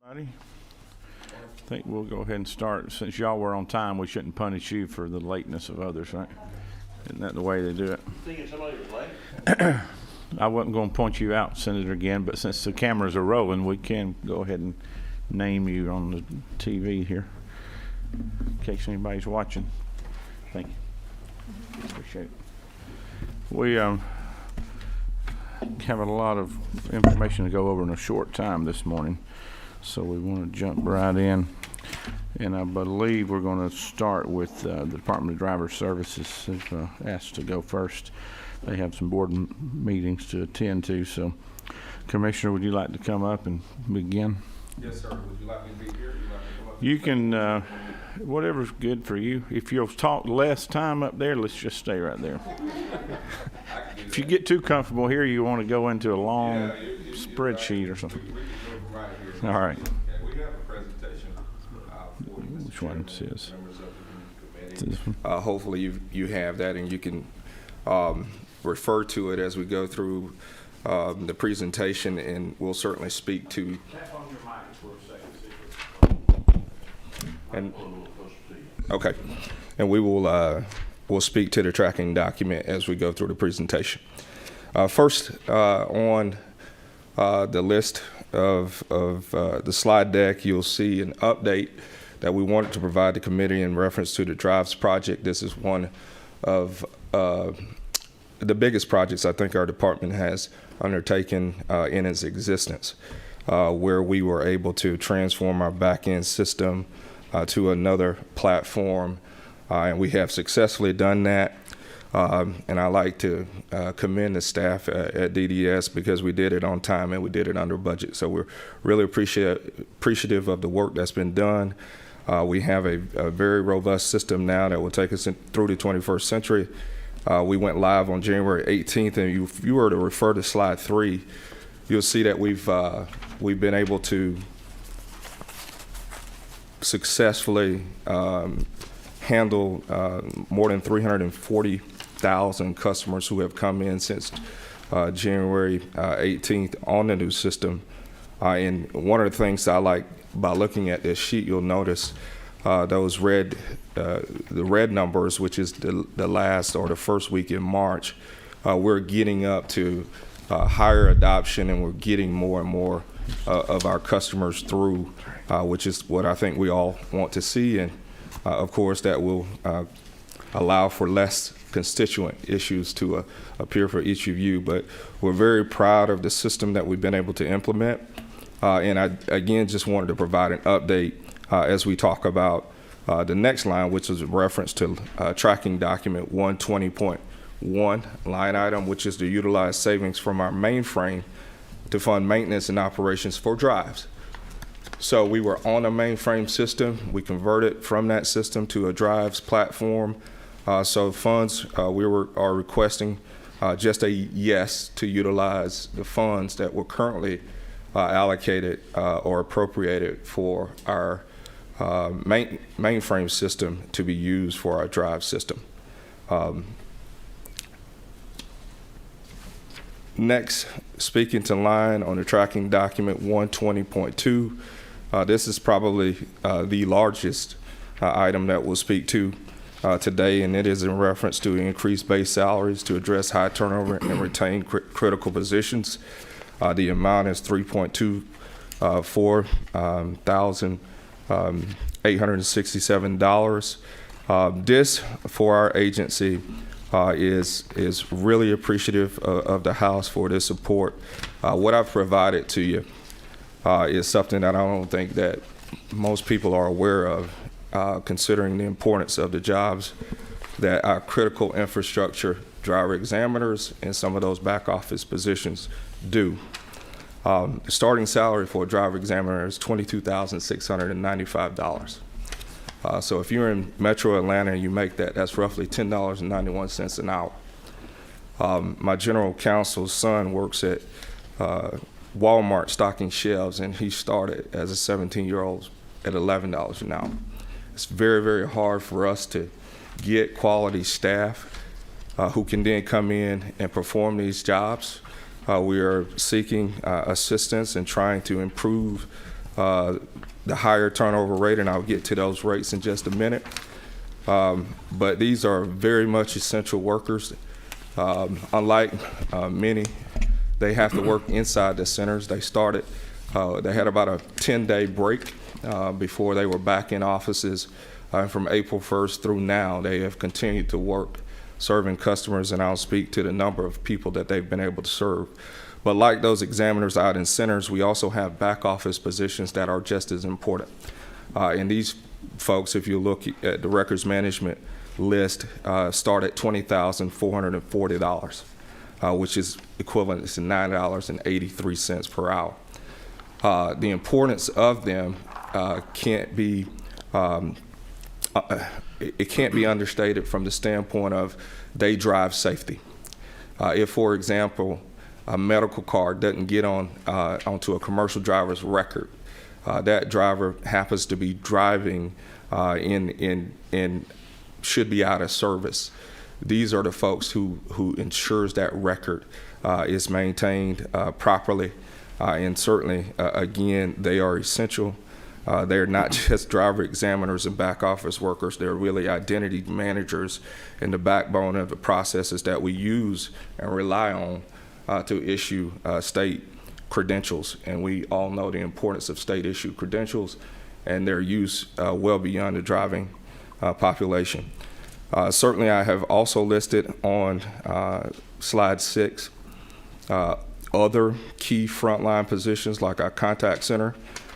I think we'll go ahead and start. Since y'all were on time, we shouldn't punish you for the lateness of others, right? Isn't that the way they do it? Thinking somebody was late? I wasn't going to point you out, Senator, again, but since the cameras are rolling, we can go ahead and name you on the TV here, in case anybody's watching. Thank you. Appreciate it. We have a lot of information to go over in a short time this morning, so we want to jump right in. And I believe we're going to start with the Department of Driver Services. They've asked to go first. They have some board meetings to attend to. So, Commissioner, would you like to come up and begin? Yes, sir. Would you like me to be here? You can, whatever's good for you. If you'll talk less time up there, let's just stay right there. If you get too comfortable here, you want to go into a long spreadsheet or something. Right here. All right. We have a presentation for you, Mr. Which one Chairman, says? members of the committee. This one? Hopefully you have that, and you can refer to it as we go through the presentation, and we'll certainly speak to. Tap on your mic for a second. And okay, and we will we'll speak to the tracking document as we go through the presentation. First, on the list of the slide deck, you'll see an update that we wanted to provide the committee in reference to the Drives project. This is one of the biggest projects I think our department has undertaken in its existence, where we were able to transform our back-end system to another platform, and we have successfully done that. And I like to commend the staff at DDS because we did it on time and we did it under budget. So we're really appreciative of the work that's been done. We have a very robust system now that will take us through the 21st century. We went live on January 18th, and if you were to refer to slide 3, you'll see that we've been able to successfully handle more than 340,000 customers who have come in since January 18th on the new system. And one of the things I like by looking at this sheet, you'll notice those the red numbers, which is the last or the first week in March. We're getting up to higher adoption, and we're getting more and more of our customers through, which is what I think we all want to see. And of course, that will allow for less constituent issues to appear for each of you. But we're very proud of the system that we've been able to implement. And I, again, just wanted to provide an update as we talk about the next line, which is a reference to tracking document 120.1 line item, which is to utilize savings from our mainframe to fund maintenance and operations for drives. So we were on a mainframe system. We converted from that system to a drives platform. So funds, are requesting just a yes to utilize the funds that were currently allocated or appropriated for our mainframe system to be used for our drive system. Next, speaking to line on the tracking document 120.2, this is probably the largest item that we'll speak to today, and it is in reference to increased base salaries to address high turnover and retain critical positions. The amount is $3.24,867. This for our agency is really appreciative of the House for this support. What I've provided to you is something that I don't think that most people are aware of, considering the importance of the jobs that our critical infrastructure driver examiners and some of those back office positions do. The starting salary for a driver examiner is $22,695. So if you're in Metro Atlanta and you make that, that's roughly $10.91 an hour. My general counsel's son works at Walmart stocking shelves, and he started as a 17-year-old at $11 an hour. It's very, very hard for us to get quality staff who can then come in and perform these jobs. We are seeking assistance and trying to improve the higher turnover rate, and I'll get to those rates in just a minute. But these are very much essential workers. Unlike many, they have to work inside the centers. They had about a 10-day break before they were back in offices. From April 1st through now, they have continued to work serving customers, and I'll speak to the number of people that they've been able to serve. But like those examiners out in centers, we also have back office positions that are just as important. And these folks, if you look at the records management list, start at $20,440, which is equivalent to $9.83 per hour. The importance of them can't be understated from the standpoint of they drive safety. If, for example, a medical card doesn't get onto a commercial driver's record, that driver happens to be driving should be out of service. These are the folks who ensures that record is maintained properly, and certainly, again, they are essential. They're not just driver examiners and back office workers. They're really identity managers and the backbone of the processes that we use and rely on to issue state credentials. And we all know the importance of state issued credentials and their use well beyond the driving population. Certainly, I have also listed on slide 6 other key frontline positions like our contact center.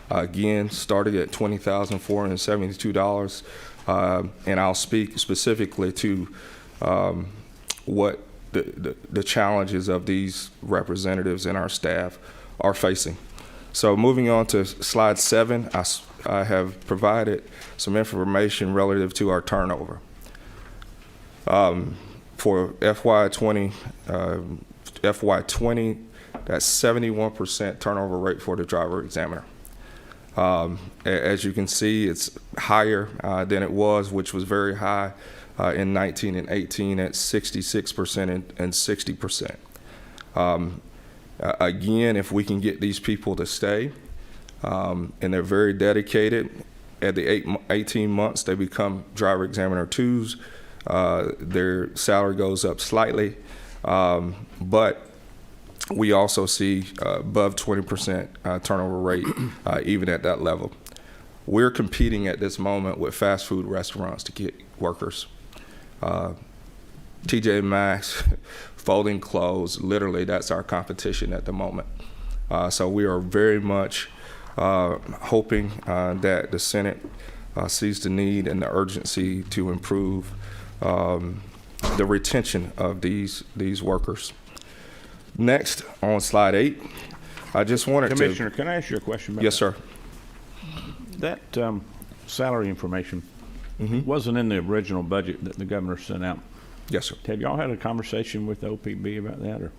Again, started at $20,472, and I'll speak specifically to what the challenges of these representatives and our staff are facing. So moving on to slide 7, I have provided some information relative to our turnover. For FY20, that's 71% turnover rate for the driver examiner. As you can see, it's higher than it was, which was very high in 19 and 18 at 66% and 60%. Again, if we can get these people to stay, and they're very dedicated, at the 18 months they become driver examiner 2s. Their salary goes up slightly, but we also see above 20% turnover rate even at that level. We're competing at this moment with fast food restaurants to get workers. TJ Maxx, folding clothes, literally that's our competition at the moment. So we are very much hoping that the Senate sees the need and the urgency to improve the retention of these workers. Next, on slide 8, I just wanted Commissioner, can I ask you a question about Yes, sir. that? Salary information wasn't in the original budget that the governor sent out. Yes, sir. Have y'all had a conversation with OPB about that, or?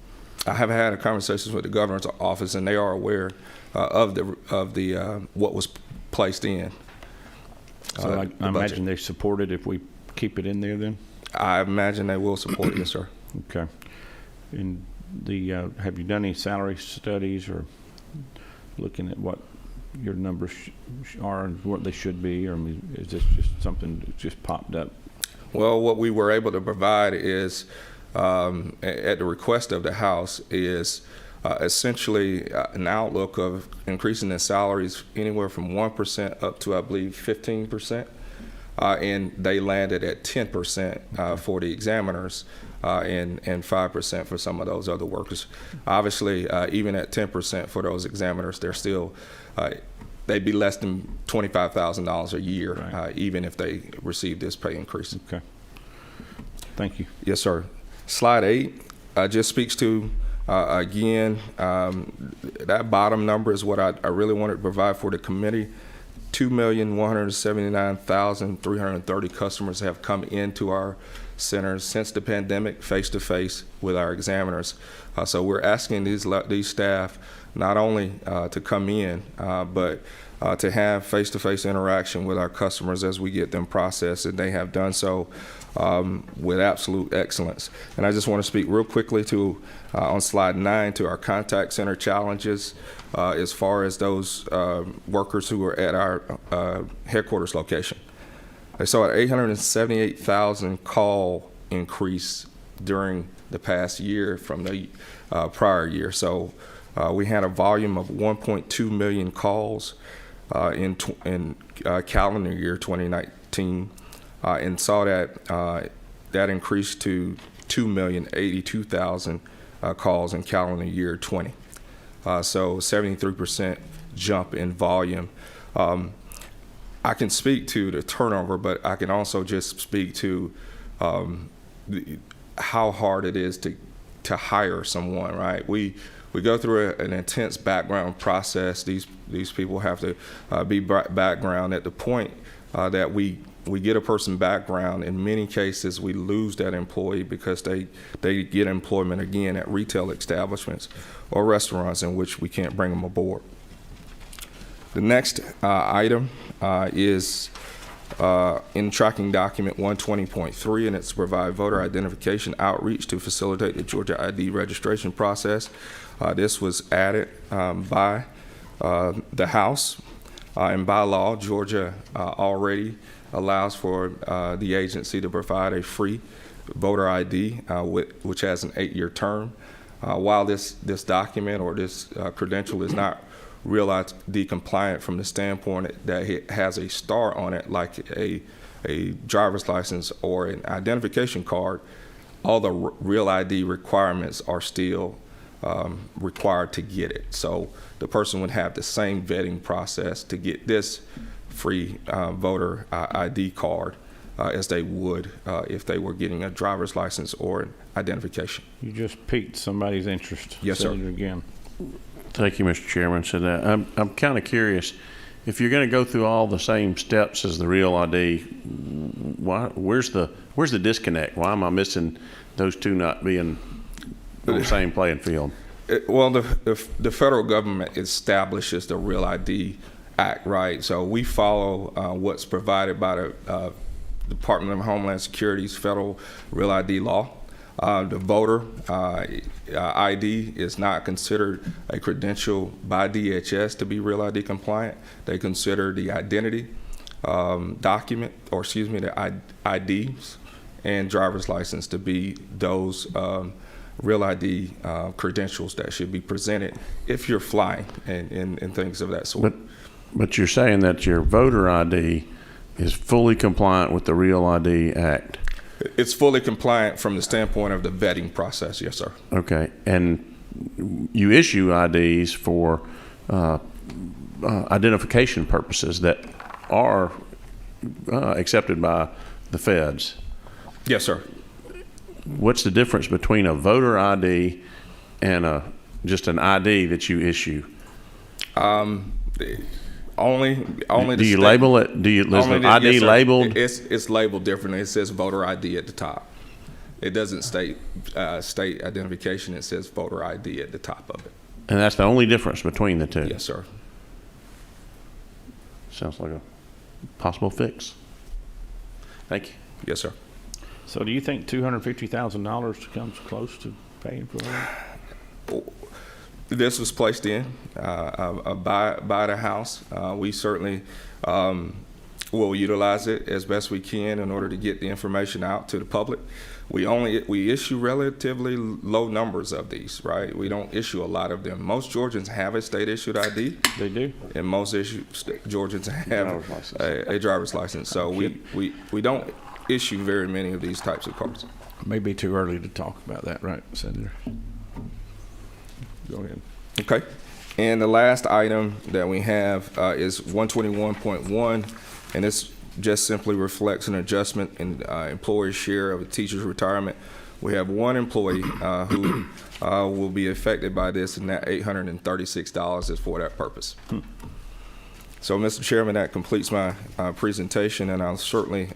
I have had a conversation with the governor's office, and they are aware of the what was placed in. So I imagine they support it if we keep it in there then? I imagine they will support it, yes, sir. Okay. And have you done any salary studies or looking at what your numbers are and what they should be, or is this just something that just popped up? Well, what we were able to provide is, at the request of the House, is essentially an outlook of increasing the salaries anywhere from 1% up to, I believe, 15%. And they landed at 10% for the examiners and 5% for some of those other workers. Obviously, even at 10% for those examiners, they're still, they'd be less than $25,000 a year, right, even if they receive this pay increase. Okay. Thank you. Yes, sir. Slide 8 just speaks to, again, that bottom number is what I really wanted to provide for the committee. 2,179,330 customers have come into our centers since the pandemic, face-to-face with our examiners. So we're asking these staff not only to come in, but to have face-to-face interaction with our customers as we get them processed, and they have done so with absolute excellence. And I just want to speak real quickly to, on slide 9, to our contact center challenges as far as those workers who are at our headquarters location. They saw an 878,000 call increase during the past year from the prior year. So we had a volume of 1.2 million calls in calendar year 2019, and saw that that increased to 2,082,000 calls in calendar year 20. So 73% jump in volume. I can speak to the turnover, but I can also just speak to how hard it is to hire someone, right? We go through an intense background process. These people have to be background at the point that we get a person background. In many cases, we lose that employee because they get employment again at retail establishments or restaurants in which we can't bring them aboard. The next item is in tracking document 120.3, and it's to provide voter identification outreach to facilitate the Georgia ID registration process. This was added by the House, and by law, Georgia already allows for the agency to provide a free voter ID, which has an 8-year term. While this document or this credential is not Real ID compliant from the standpoint that it has a star on it, like a driver's license or an identification card, all the Real ID requirements are still required to get it. So the person would have the same vetting process to get this free voter ID card as they would if they were getting a driver's license or an identification. You just piqued somebody's interest. Yes, sir. Say it again. Thank you, Mr. Chairman. So that I'm kind of curious, if you're going to go through all the same steps as the Real ID, where's the disconnect? Why am I missing those two not being on the same playing field? Well, the federal government establishes the Real ID Act, right? So we follow what's provided by the Department of Homeland Security's federal Real ID law. The voter ID is not considered a credential by DHS to be Real ID compliant. They consider the identity document, or excuse me, the IDs and driver's license to be those Real ID credentials that should be presented if you're flying and things of that sort. But you're saying that your voter ID is fully compliant with the Real ID Act. It's fully compliant from the standpoint of the vetting process, yes, sir. Okay, and you issue IDs for identification purposes that are accepted by the feds. Yes, sir. What's the difference between a voter ID and just an ID that you issue? Only. Do you label it? Is the ID yes, labeled? It's labeled differently. It says voter ID at the top. It doesn't state state identification. It says voter ID at the top of it. And that's the only difference between the two? Yes, sir. Sounds like a possible fix. Thank you. Yes, sir. So do you think $250,000 comes close to paying for that? This was placed in by the House. We certainly will utilize it as best we can in order to get the information out to the public. We issue relatively low numbers of these, right? We don't issue a lot of them. Most Georgians have a state-issued ID. They do? And most Georgians have a driver's license. So we don't issue very many of these types of cards. Maybe too early to talk about that, right, Senator? Go ahead. Okay. And the last item that we have is 121.1, and this just simply reflects an adjustment in employer's share of a teacher's retirement. We have one employee who will be affected by this, and that $836 is for that purpose. So, Mr. Chairman, that completes my presentation, and I'll certainly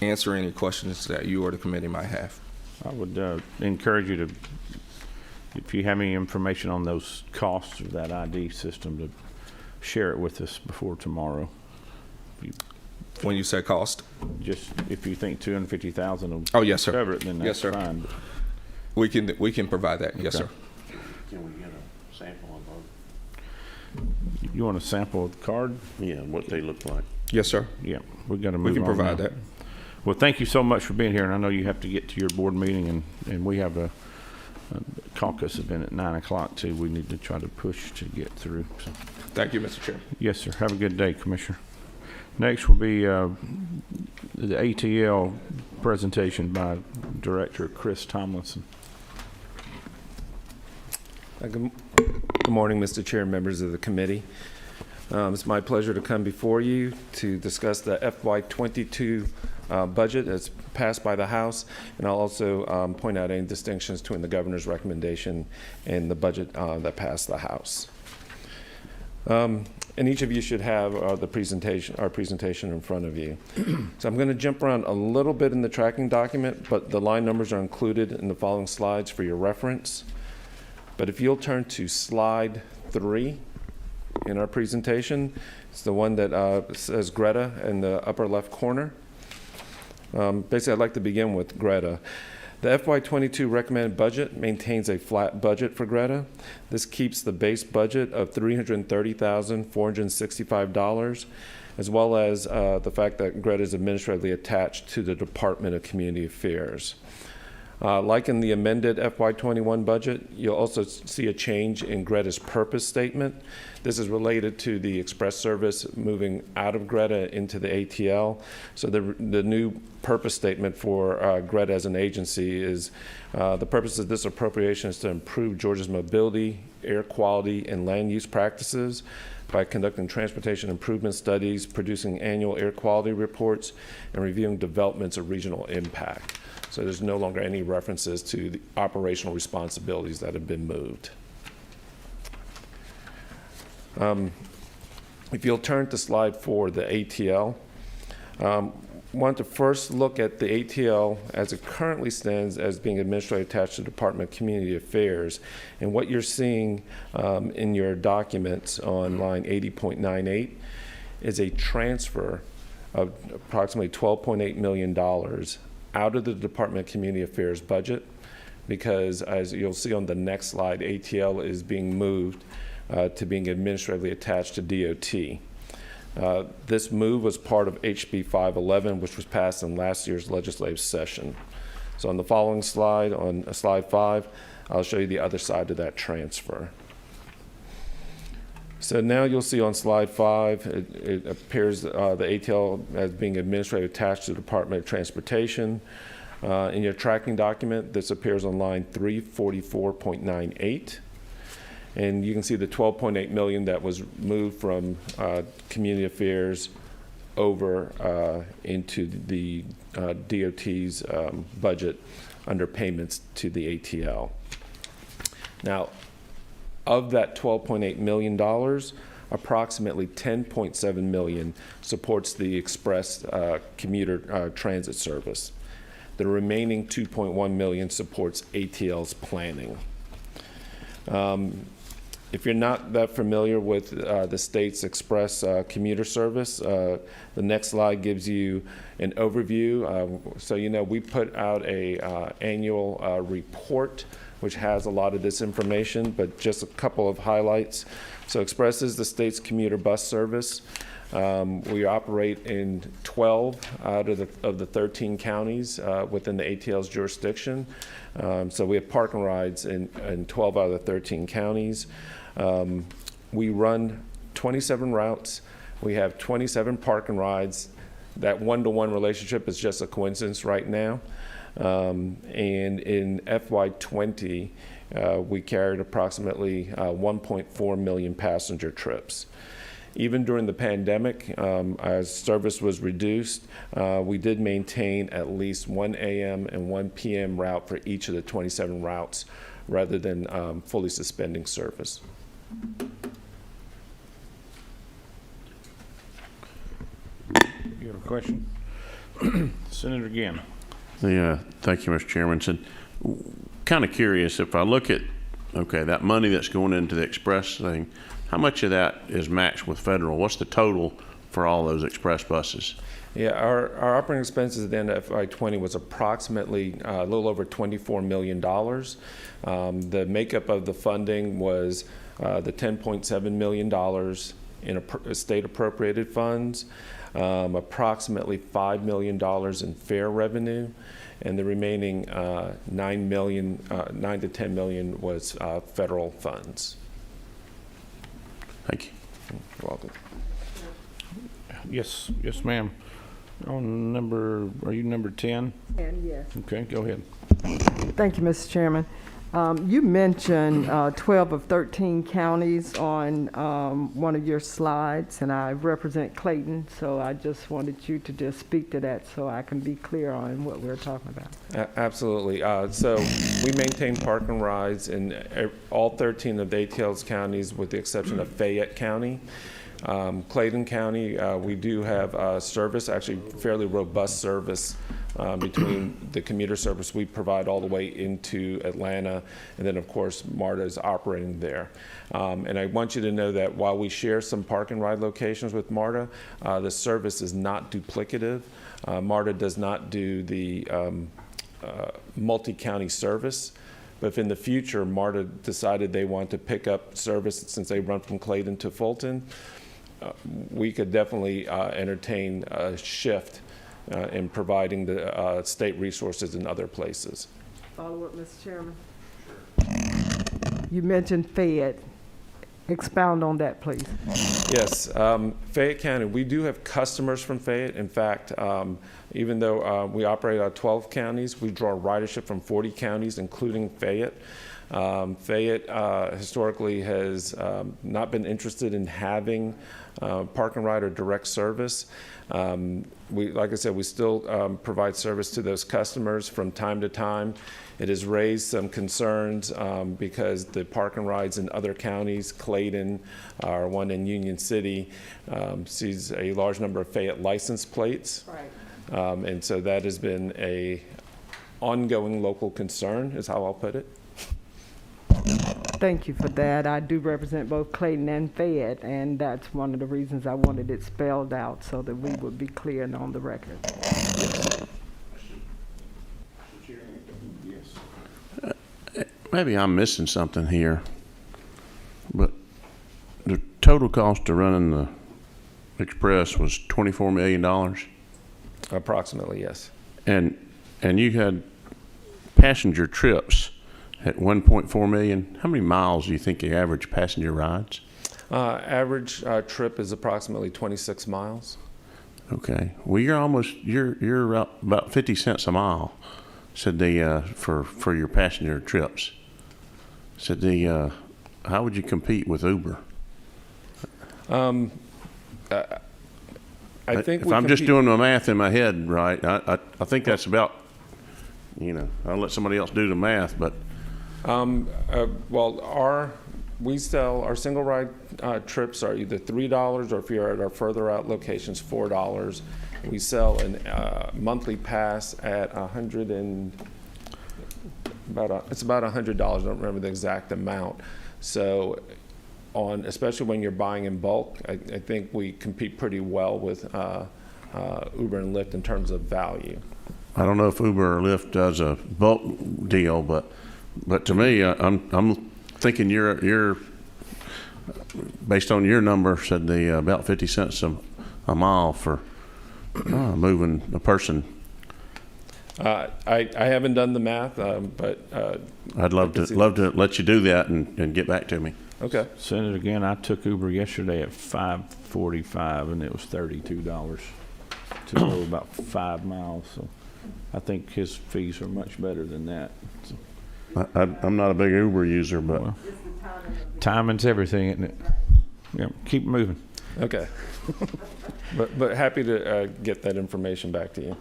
answer any questions that you or the committee might have. I would encourage you to if you have any information on those costs of that ID system, to share it with us before tomorrow. When you say cost, Just if you think 250,000 will oh yes, sir. cover it, then Yes, that's sir. fine. We can provide that. Yes, Okay. sir. Can we get a sample of You want a sample of the card? those? Yeah, what they look like. Yes, sir. Yeah, we got to move We can on provide now. that. Well, thank you so much for being here, and I know you have to get to your board meeting, and we have a caucus event at 9 o'clock too. We need to try to push to get through. So, Thank you, Mr. Chair. yes, sir. Have a good day, Commissioner. Next will be the ATL presentation by Director Chris Tomlinson. Good morning, Mr. Chair, members of the committee. It's my pleasure to come before you to discuss the FY22 budget that's passed by the House, and I'll also point out any distinctions between the governor's recommendation and the budget that passed the House. And each of you should have our presentation in front of you. So I'm going to jump around a little bit in the tracking document, but the line numbers are included in the following slides for your reference. But if you'll turn to slide 3 in our presentation, it's the one that says Greta in the upper left corner. Basically, I'd like to begin with Greta. The FY22 recommended budget maintains a flat budget for Greta. This keeps the base budget of $330,465, as well as the fact that Greta is administratively attached to the Department of Community Affairs. Like in the amended FY21 budget, you'll also see a change in Greta's purpose statement. This is related to the express service moving out of Greta into the ATL. So the new purpose statement for Greta as an agency is the purpose of this appropriation is to improve Georgia's mobility, air quality, and land use practices by conducting transportation improvement studies, producing annual air quality reports, and reviewing developments of regional impact. So there's no longer any references to the operational responsibilities that have been moved. If you'll turn to slide 4, the ATL. Want to first look at the ATL as it currently stands as being administratively attached to the Department of Community Affairs. And what you're seeing in your documents on line 80.98 is a transfer of approximately $12.8 million out of the Department of Community Affairs budget, because as you'll see on the next slide, ATL is being moved to being administratively attached to DOT. This move was part of HB 511, which was passed in last year's legislative session. So on the following slide, on slide 5, I'll show you the other side of that transfer. So now you'll see on slide 5, it appears the ATL as being administratively attached to the Department of Transportation. In your tracking document, this appears on line 344.98. And you can see the $12.8 million that was moved from Community Affairs over into the DOT's budget under payments to the ATL. Now, of that $12.8 million, approximately $10.7 million supports the express commuter transit service. The remaining $2.1 million supports ATL's planning. If you're not that familiar with the state's express commuter service, the next slide gives you an overview. So you know we put out a annual report which has a lot of this information, but just a couple of highlights. So Express is the state's commuter bus service. We operate in 12 out of the 13 counties within the ATL's jurisdiction. So we have park and rides in 12 out of the 13 counties. We run 27 routes. We have 27 park and rides. That one-to-one relationship is just a coincidence right now. And in FY20, we carried approximately 1.4 million passenger trips. Even during the pandemic, as service was reduced, we did maintain at least 1 a.m. and 1 p.m. route for each of the 27 routes rather than fully suspending service. You have a question? Senator Gann. Thank you, Mr. Chairman. So, kind of curious, if I look at Okay, that money that's going into the express thing, how much of that is matched with federal? What's the total for all those express buses? Yeah, our operating expenses at the end of FY20 was approximately a little over $24 million. The makeup of the funding was the $10.7 million in state appropriated funds, approximately $5 million in fare revenue, and the remaining $9 to $10 million was federal funds. Thank you. You're welcome. Yes, ma'am. Are you number 10? And yes. Okay, go ahead. Thank you, Mr. Chairman. You mentioned 12 of 13 counties on one of your slides, and I represent Clayton, so I just wanted you to just speak to that so I can be clear on what we're talking about. Absolutely. So we maintain park and rides in all 13 of the ATL's counties with the exception of Fayette County. Clayton County, we do have service, actually fairly robust service between the commuter service we provide all the way into Atlanta, and then of course Marta is operating there. And I want you to know that while we share some park and ride locations with Marta, the service is not duplicative. Marta does not do the multi-county service. But if in the future Marta decided they want to pick up service since they run from Clayton to Fulton, we could definitely entertain a shift in providing the state resources in other places. Follow up, Mr. Chairman. You mentioned Fayette. Expound on that, please. Yes, Fayette County, we do have customers from Fayette. In fact, even though we operate out of 12 counties, we draw ridership from 40 counties, including Fayette. Fayette historically has not been interested in having park and ride or direct service. Like I said, we still provide service to those customers from time to time. It has raised some concerns because the park and rides in other counties, Clayton, or one in Union City, sees a large number of Fayette license plates. Right. And so that has been a ongoing local concern, is how I'll put it. Thank you for that. I do represent both Clayton and Fayette, and that's one of the reasons I wanted it spelled out so that we would be clear and on the record. Maybe I'm missing something here, but the total cost of running the Express was $24 million? Approximately, yes. And you had passenger trips at 1.4 million. How many miles do you think the average passenger rides? Average trip is approximately 26 miles. Okay. Well, you're about 50 cents a mile, said the for your passenger trips. Said the how would you compete with Uber? I think if I'm just doing my math in my head, right? I think that's about. I'll let somebody else do the math, but. Well, we sell our single ride trips are either $3 or if you're at our further out locations, $4. We sell a monthly pass at it's about $100. I don't remember the exact amount. So, especially when you're buying in bulk, I think we compete pretty well with Uber and Lyft in terms of value. I don't know if Uber or Lyft does a bulk deal, but to me, I'm thinking you're based on your number said the about 50 cents a mile for moving a person. I haven't done the math, but I'd love to let you do that and get back to me. Okay. Senator, again, I took Uber yesterday at 5:45 and it was $32 to go about 5 miles. So I think his fees are much better than that. So, I'm not a big Uber user, but well, timing's everything, isn't it? Yeah, keep moving. Okay. but happy to get that information back to you.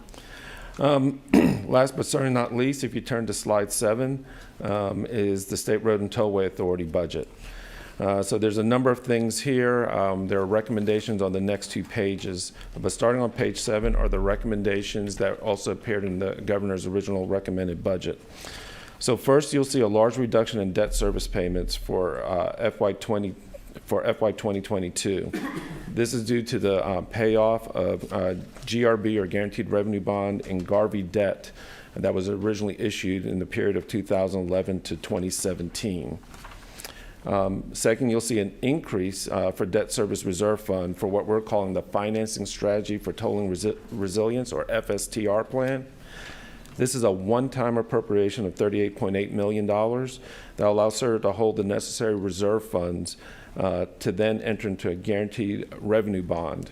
Last but certainly not least, if you turn to slide 7, is the State Road and Tollway Authority budget. So there's a number of things here. There are recommendations on the next 2 pages, but starting on page 7 are the recommendations that also appeared in the governor's original recommended budget. So first, you'll see a large reduction in debt service payments for FY 2022. This is due to the payoff of GRB, or Guaranteed Revenue Bond, and Garvey debt that was originally issued in the period of 2011 to 2017. Second, you'll see an increase for Debt Service Reserve Fund for what we're calling the Financing Strategy for Tolling Resilience, or FSTR plan. This is a one-time appropriation of $38.8 million that allows CERTA to hold the necessary reserve funds to then enter into a guaranteed revenue bond,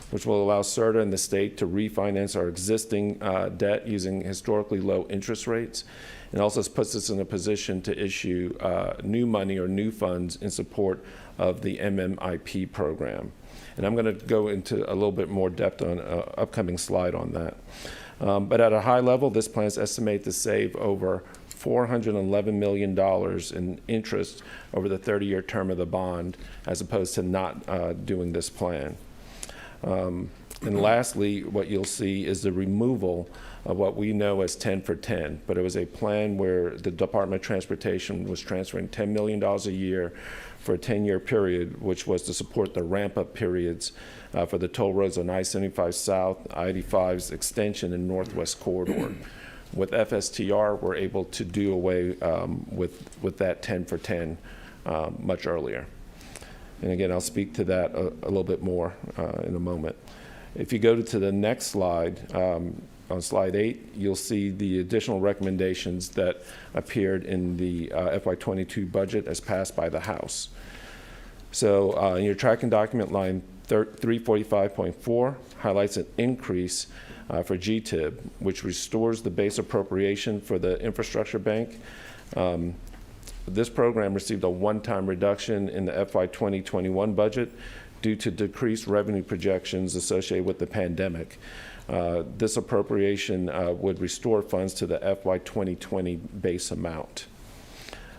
which will allow CERTA and the state to refinance our existing debt using historically low interest rates, and also puts us in a position to issue new money or new funds in support of the MMIP program. And I'm going to go into a little bit more depth on an upcoming slide on that. But at a high level, this plan is estimated to save over $411 million in interest over the 30-year term of the bond, as opposed to not doing this plan. And lastly, what you'll see is the removal of what we know as 10 for 10, but it was a plan where the Department of Transportation was transferring $10 million a year for a 10-year period, which was to support the ramp-up periods for the toll roads on I-75 South, I-85's extension, and Northwest Corridor. With FSTR, we're able to do away with that 10 for 10 much earlier. And again, I'll speak to that a little bit more in a moment. If you go to the next slide, on slide 8, you'll see the additional recommendations that appeared in the FY22 budget as passed by the House. So in your tracking document, line 345.4 highlights an increase for GTIB, which restores the base appropriation for the infrastructure bank. This program received a one-time reduction in the FY 2021 budget due to decreased revenue projections associated with the pandemic. This appropriation would restore funds to the FY 2020 base amount.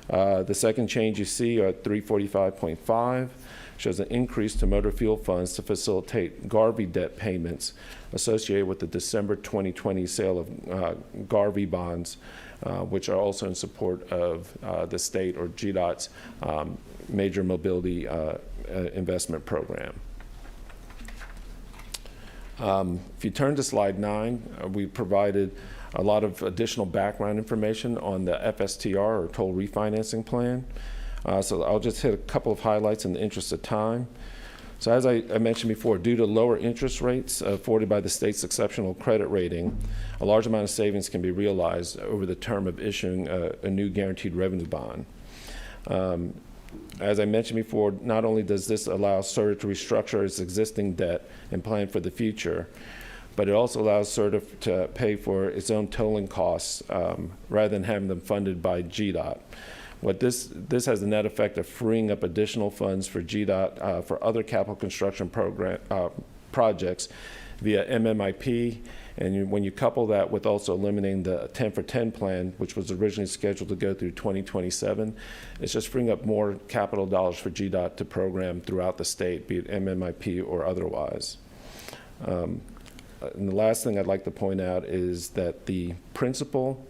The second change you see at 345.5 shows an increase to motor fuel funds to facilitate Garvey debt payments associated with the December 2020 sale of Garvey bonds, which are also in support of the state, or GDOT's, major mobility investment program. If you turn to slide 9, we provided a lot of additional background information on the FSTR, or toll refinancing plan. So I'll just hit a couple of highlights in the interest of time. So as I mentioned before, due to lower interest rates afforded by the state's exceptional credit rating, a large amount of savings can be realized over the term of issuing a new guaranteed revenue bond. As I mentioned before, not only does this allow CERTA to restructure its existing debt and plan for the future, but it also allows CERTA to pay for its own tolling costs rather than having them funded by GDOT. What this has the net effect of freeing up additional funds for GDOT for other capital construction projects via MMIP, and when you couple that with also eliminating the 10 for 10 plan, which was originally scheduled to go through 2027, it's just freeing up more capital dollars for GDOT to program throughout the state, be it MMIP or otherwise. And the last thing I'd like to point out is that the principal,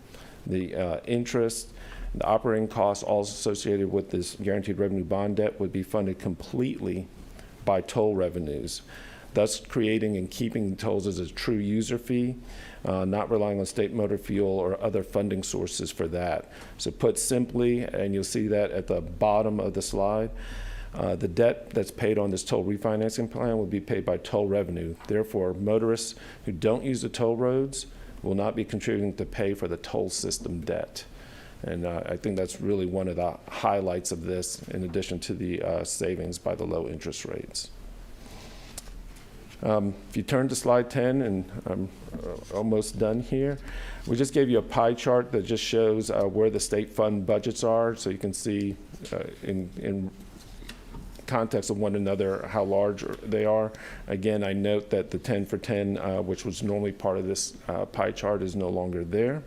the interest, the operating costs all associated with this guaranteed revenue bond debt would be funded completely by toll revenues, thus creating and keeping tolls as a true user fee, not relying on state motor fuel or other funding sources for that. So put simply, and you'll see that at the bottom of the slide, the debt that's paid on this toll refinancing plan will be paid by toll revenue. Therefore, motorists who don't use the toll roads will not be contributing to pay for the toll system debt. And I think that's really one of the highlights of this, in addition to the savings by the low interest rates. If you turn to slide 10, and I'm almost done here, we just gave you a pie chart that just shows where the state fund budgets are, so you can see in context of one another how large they are. Again, I note that the 10 for 10, which was normally part of this pie chart, is no longer there.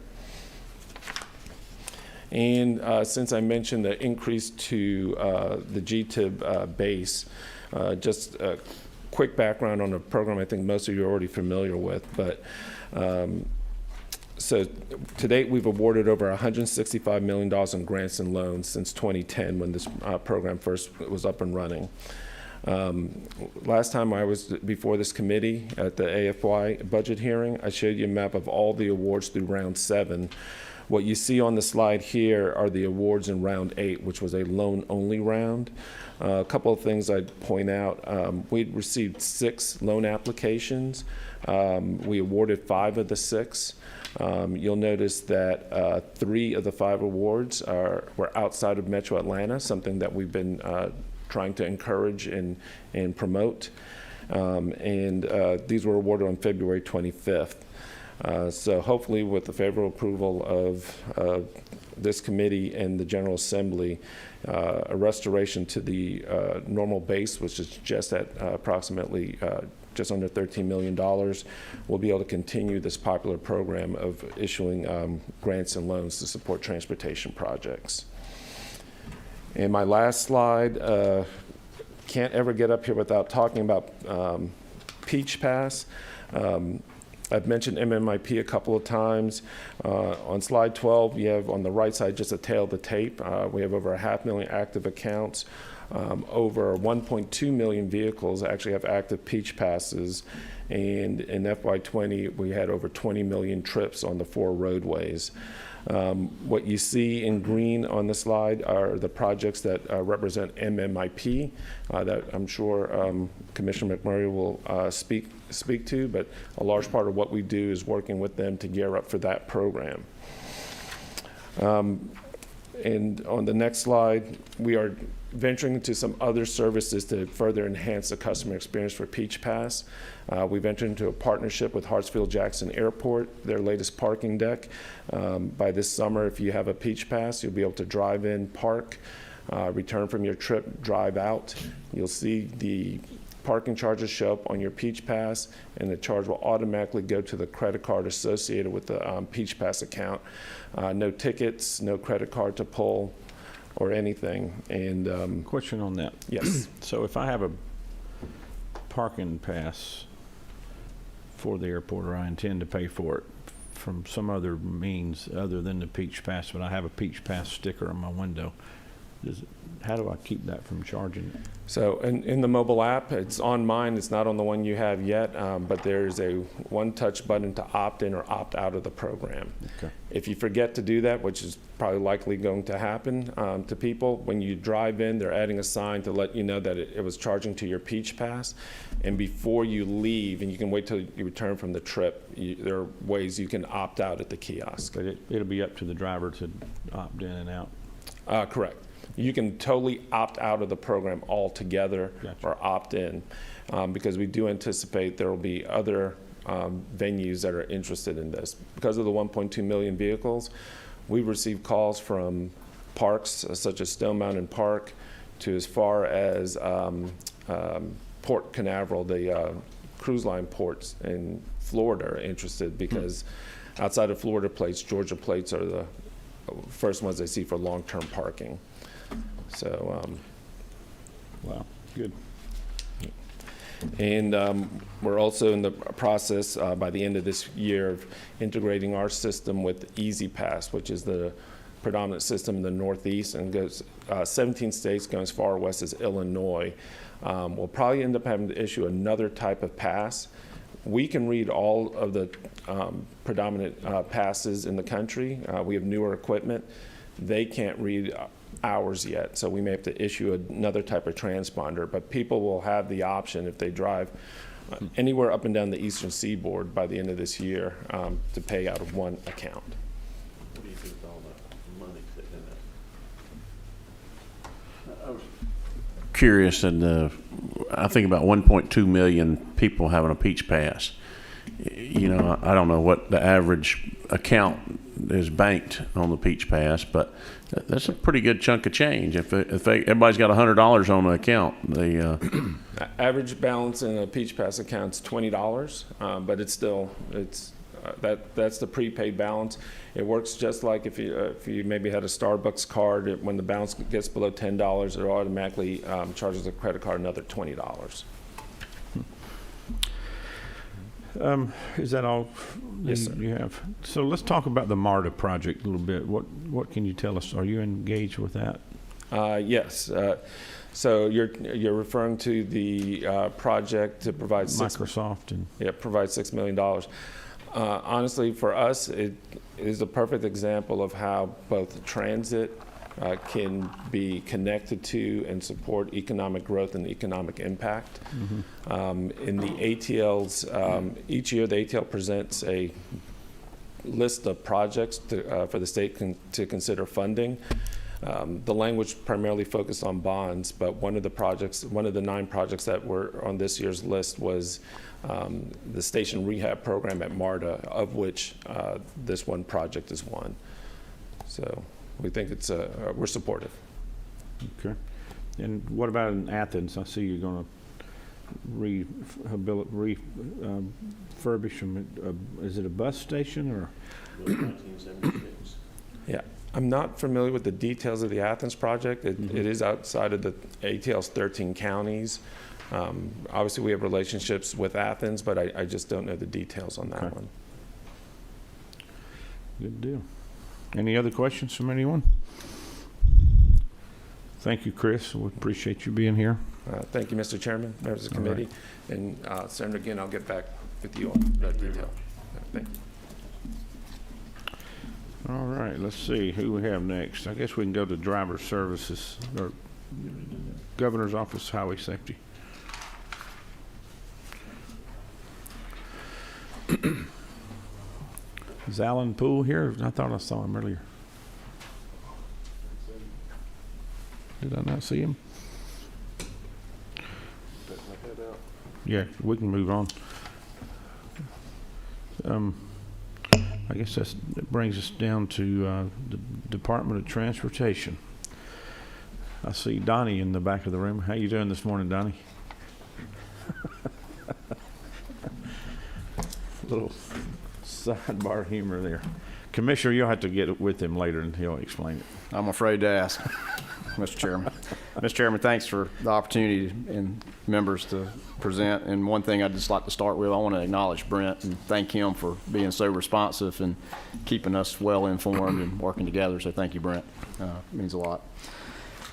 And since I mentioned the increase to the GTIB base, just a quick background on the program I think most of you are already familiar with. But So to date, we've awarded over $165 million in grants and loans since 2010 when this program first was up and running. Last time I was before this committee at the AFY budget hearing, I showed you a map of all the awards through round 7. What you see on the slide here are the awards in round 8, which was a loan-only round. A couple of things I'd point out. We received 6 loan applications. We awarded 5 of the 6. You'll notice that 3 of the 5 awards were outside of Metro Atlanta, something that we've been trying to encourage and promote. These were awarded on February 25th. So hopefully with the favorable approval of this committee and the General Assembly, a restoration to the normal base, which is just at approximately just under $13 million, we'll be able to continue this popular program of issuing grants and loans to support transportation projects. And my last slide, can't ever get up here without talking about Peach Pass. I've mentioned MMIP a couple of times. On slide 12, you have on the right side just a tail of the tape. We have over 500,000 active accounts. Over 1.2 million vehicles actually have active Peach Passes. And in FY20, we had over 20 million trips on the 4 roadways. What you see in green on the slide are the projects that represent MMIP that I'm sure Commissioner McMurray will speak to, but a large part of what we do is working with them to gear up for that program. And on the next slide, we are venturing into some other services to further enhance the customer experience for Peach Pass. We've entered into a partnership with Hartsfield-Jackson Airport, their latest parking deck. By this summer, if you have a Peach Pass, you'll be able to drive in, park, return from your trip, drive out. You'll see the parking charges show up on your Peach Pass, and the charge will automatically go to the credit card associated with the Peach Pass account. No tickets, no credit card to pull or anything. And Question on that. yes. So if I have a parking pass for the airport, or I intend to pay for it from some other means other than the Peach Pass, but I have a Peach Pass sticker on my window, how do I keep that from charging it? So in the mobile app, it's on mine. It's not on the one you have yet, but there's a one-touch button to opt in or opt out of the program. Okay. If you forget to do that, which is probably likely going to happen to people, when you drive in, they're adding a sign to let you know that it was charging to your Peach Pass. And before you leave, and you can wait till you return from the trip, there are ways you can opt out at the kiosk. But it'll be up to the driver to opt in and out? Correct. You can totally opt out of the program altogether. Gotcha. Or opt in, because we do anticipate there will be other venues that are interested in this. Because of the 1.2 million vehicles, we've received calls from parks such as Stone Mountain Park to as far as Port Canaveral, the cruise line ports in Florida are interested, because outside of Florida plates, Georgia plates are the first ones they see for long-term parking. So, Wow, good. and we're also in the process by the end of this year of integrating our system with Easy Pass, which is the predominant system in the Northeast, and goes 17 states, going as far west as Illinois. We'll probably end up having to issue another type of pass. We can read all of the predominant passes in the country. We have newer equipment. They can't read ours yet, so we may have to issue another type of transponder, but people will have the option if they drive anywhere up and down the eastern seaboard by the end of this year to pay out of one account. What do you think with all the money sitting in there? I was curious, and I think about 1.2 million people having a Peach Pass. You know, I don't know what the average account is banked on the Peach Pass, but that's a pretty good chunk of change. If everybody's got $100 on an account, Average balance in a Peach Pass account is $20, but it's still that's the prepaid balance. It works just like if you maybe had a Starbucks card. When the balance gets below $10, it automatically charges the credit card another $20. Is that all Yes, sir. you have? So let's talk about the Marta project a little bit. What can you tell us? Are you engaged with that? Yes. So you're referring to the project to provide Microsoft and provide $6 million. Honestly, for us, it is a perfect example of how both transit can be connected to and support economic growth and economic impact. In the ATLs, each year the ATL presents a list of projects for the state to consider funding. The language primarily focused on bonds, but one of the 9 projects that were on this year's list was the station rehab program at Marta, of which this one project is one. So we think we're supportive. okay. And what about in Athens? I see you're going to refurbish them. Is it a bus station or? Yeah, I'm not familiar with the details of the Athens project. It is outside of the ATL's 13 counties. Obviously, we have relationships with Athens, but I just don't know the details on that Okay. one. Good deal. Any other questions from anyone? Thank you, Chris. We appreciate you being here. Thank you, Mr. Chairman, members of the All right. committee. And Senator, again, I'll get back with you on that detail. Thank you. All right, let's see who we have next. I guess we can go to driver services or Governor's Office Highway Safety. Is Alan Poole here? I thought I saw him earlier. Did I not see him? Yeah, we can move on. I guess that brings us down to the Department of Transportation. I see Donnie in the back of the room. How you doing this morning, Donnie? Little sidebar humor there. Commissioner, you'll have to get with him later and he'll explain it. I'm afraid to ask, Mr. Chairman. Mr. Chairman, thanks for the opportunity and members to present. And one thing I'd just like to start with, I want to acknowledge Brent and thank him for being so responsive and keeping us well informed and working together. So thank you, Brent. It means a lot.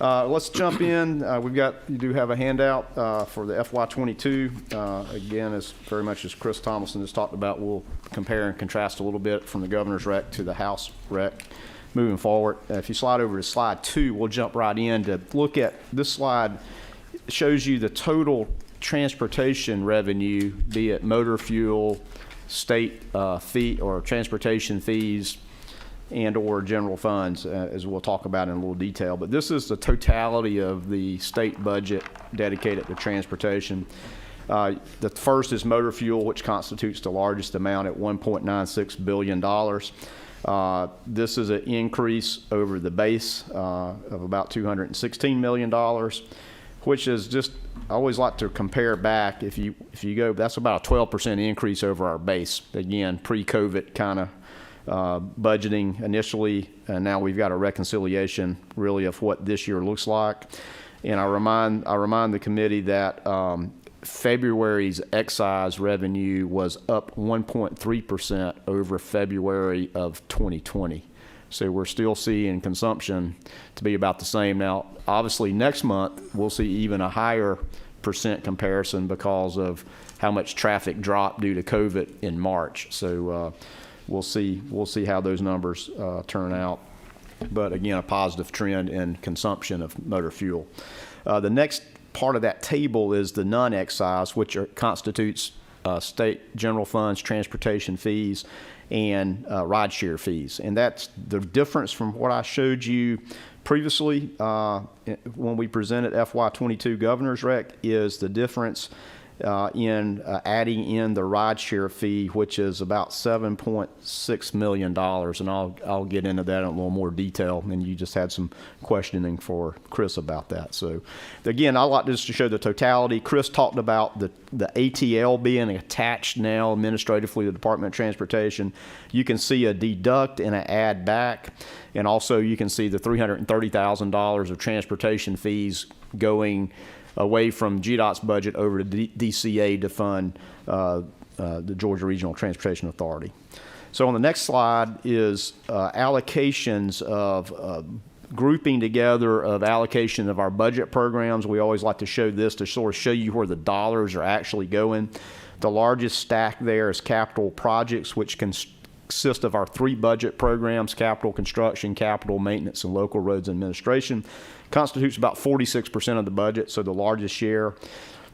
Let's jump in. You do have a handout for the FY22. Again, as very much as Chris Thomason has talked about, we'll compare and contrast a little bit from the governor's rec to the House rec moving forward. If you slide over to slide 2, we'll jump right in to look at this slide. Shows you the total transportation revenue, be it motor fuel, state fee or transportation fees, and or general funds, as we'll talk about in a little detail. But this is the totality of the state budget dedicated to transportation. The first is motor fuel, which constitutes the largest amount at $1.96 billion. This is an increase over the base of about $216 million, which is just, I always like to compare back. If you go, that's about a 12% increase over our base. Again, pre-COVID kind of budgeting initially, and now we've got a reconciliation really of what this year looks like. And I remind the committee that February's excise revenue was up 1.3% over February of 2020. So we're still seeing consumption to be about the same. Now, obviously next month we'll see even a higher percent comparison because of how much traffic dropped due to COVID in March. So we'll see how those numbers turn out. But again, a positive trend in consumption of motor fuel. The next part of that table is the non-excise, which constitutes state general funds, transportation fees, and rideshare fees. And that's the difference from what I showed you previously when we presented FY22 Governor's Rec is the difference in adding in the rideshare fee, which is about $7.6 million. And I'll get into that in a little more detail. And you just had some questioning for Chris about that. So again, I like just to show the totality. Chris talked about the ATL being attached now administratively to the Department of Transportation. You can see a deduct and an add back. And also you can see the $330,000 of transportation fees going away from GDOT's budget over to DCA to fund the Georgia Regional Transportation Authority. So on the next slide is allocations of grouping together of allocation of our budget programs. We always like to show this to sort of show you where the dollars are actually going. The largest stack there is capital projects, which consist of our 3 budget programs: capital construction, capital maintenance, and local roads administration. Constitutes about 46% of the budget, so the largest share.